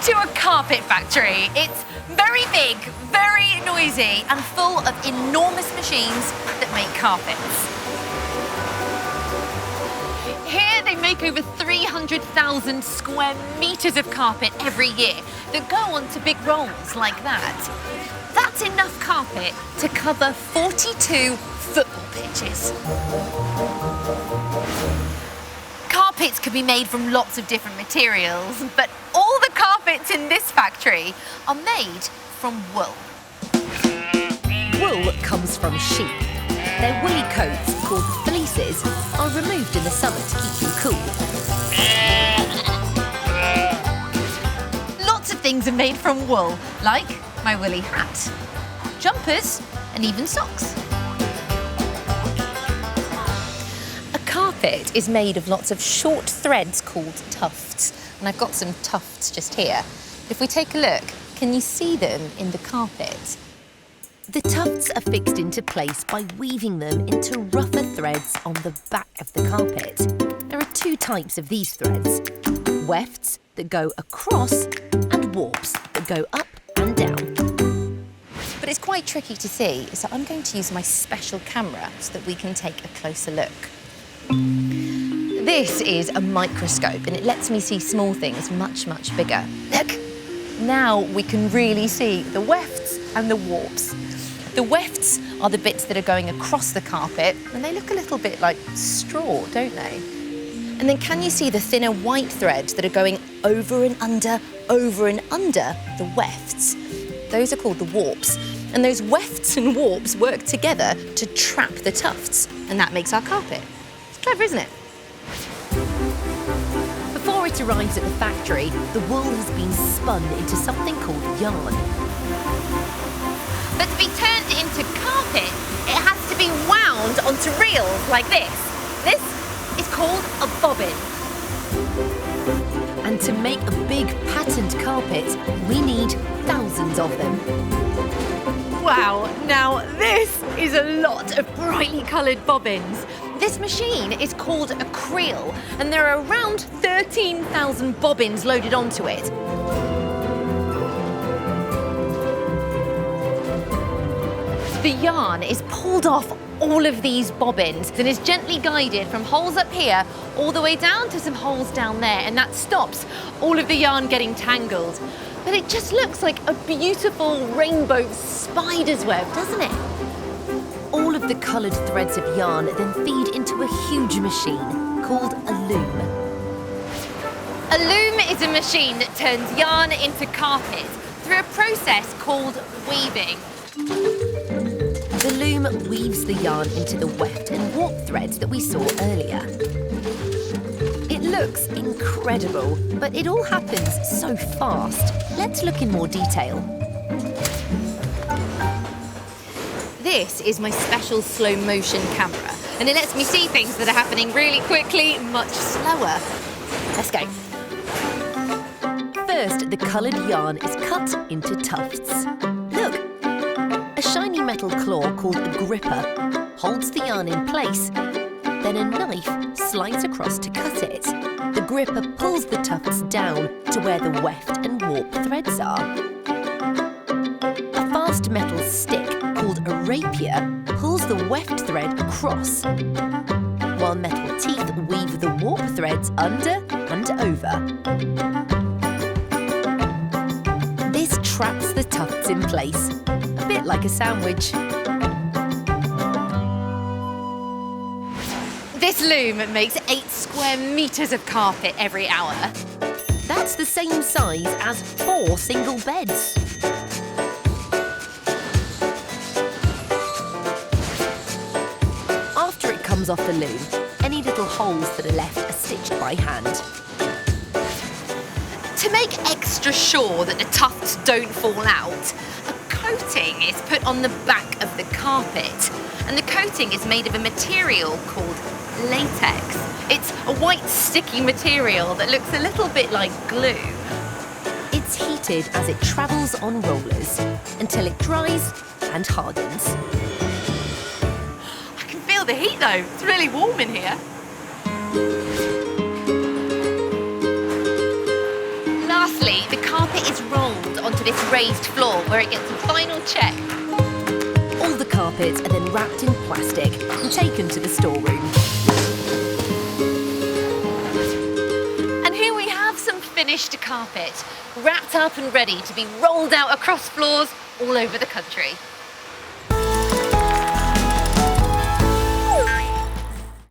to a carpet factory. It's very big, very noisy, and full of enormous machines that make carpets. Here they make over 300,000 square meters of carpet every year that go onto big rolls like that. That's enough carpet to cover 42 football pitches. Carpets can be made from lots of different materials, but all the carpets in this factory are made from wool. Wool comes from sheep. Their woolly coats, called fleeces, are removed in the summer to keep them cool. Lots of things are made from wool, like my woolly hat, jumpers, and even socks. A carpet is made of lots of short threads called tufts, and I've got some tufts just here. If we take a look, can you see them in the carpet? The tufts are fixed into place by weaving them into rougher threads on the back of the carpet. There are two types of these threads: wefts that go across and warps that go up and down. But it's quite tricky to see, so I'm going to use my special camera so that we can take a closer look. This is a microscope, and it lets me see small things much, much bigger. Look! Now we can really see the wefts and the warps. The wefts are the bits that are going across the carpet, and they look a little bit like straw, don't they? And then can you see the thinner white threads that are going over and under the wefts? Those are called the warps. And those wefts and warps work together to trap the tufts, and that makes our carpet. It's clever, isn't it? Before it arrives at the factory, the wool has been spun into something called yarn. But to be turned into carpet, it has to be wound onto reels like this. This is called a bobbin. And to make a big patterned carpet, we need thousands of them. Wow, now this is a lot of brightly coloured bobbins. This machine is called a creel, and there are around 13,000 bobbins loaded onto it. The yarn is pulled off all of these bobbins and is gently guided from holes up here all the way down to some holes down there, and that stops all of the yarn getting tangled. But it just looks like a beautiful rainbow spider's web, doesn't it? All of the coloured threads of yarn then feed into a huge machine called a loom. A loom is a machine that turns yarn into carpet through a process called weaving. The loom weaves the yarn into the weft and warp threads that we saw earlier. It looks incredible, but it all happens so fast. Let's look in more detail. This is my special slow motion camera, and it lets me see things that are happening really quickly, much slower. Let's go. First, the coloured yarn is cut into tufts. Look! A shiny metal claw called a gripper holds the yarn in place. Then a knife slides across to cut it. The gripper pulls the tufts down to where the weft and warp threads are. A fast metal stick called a rapier pulls the weft thread across, while metal teeth weave the warp threads under and over. This traps the tufts in place, a bit like a sandwich. This loom makes 8 square meters of carpet every hour. That's the same size as 4 single beds. After it comes off the loom, any little holes that are left are stitched by hand. To make extra sure that the tufts don't fall out, a coating is put on the back of the carpet. And the coating is made of a material called latex. It's a white sticky material that looks a little bit like glue. It's heated as it travels on rollers until it dries and hardens. I can feel the heat though. It's really warm in here. Lastly, the carpet onto this raised floor where it gets a final check. All the carpets are then wrapped in plastic and taken to the storeroom. And here we have some finished carpet, wrapped up and ready to be rolled out across floors all over the country.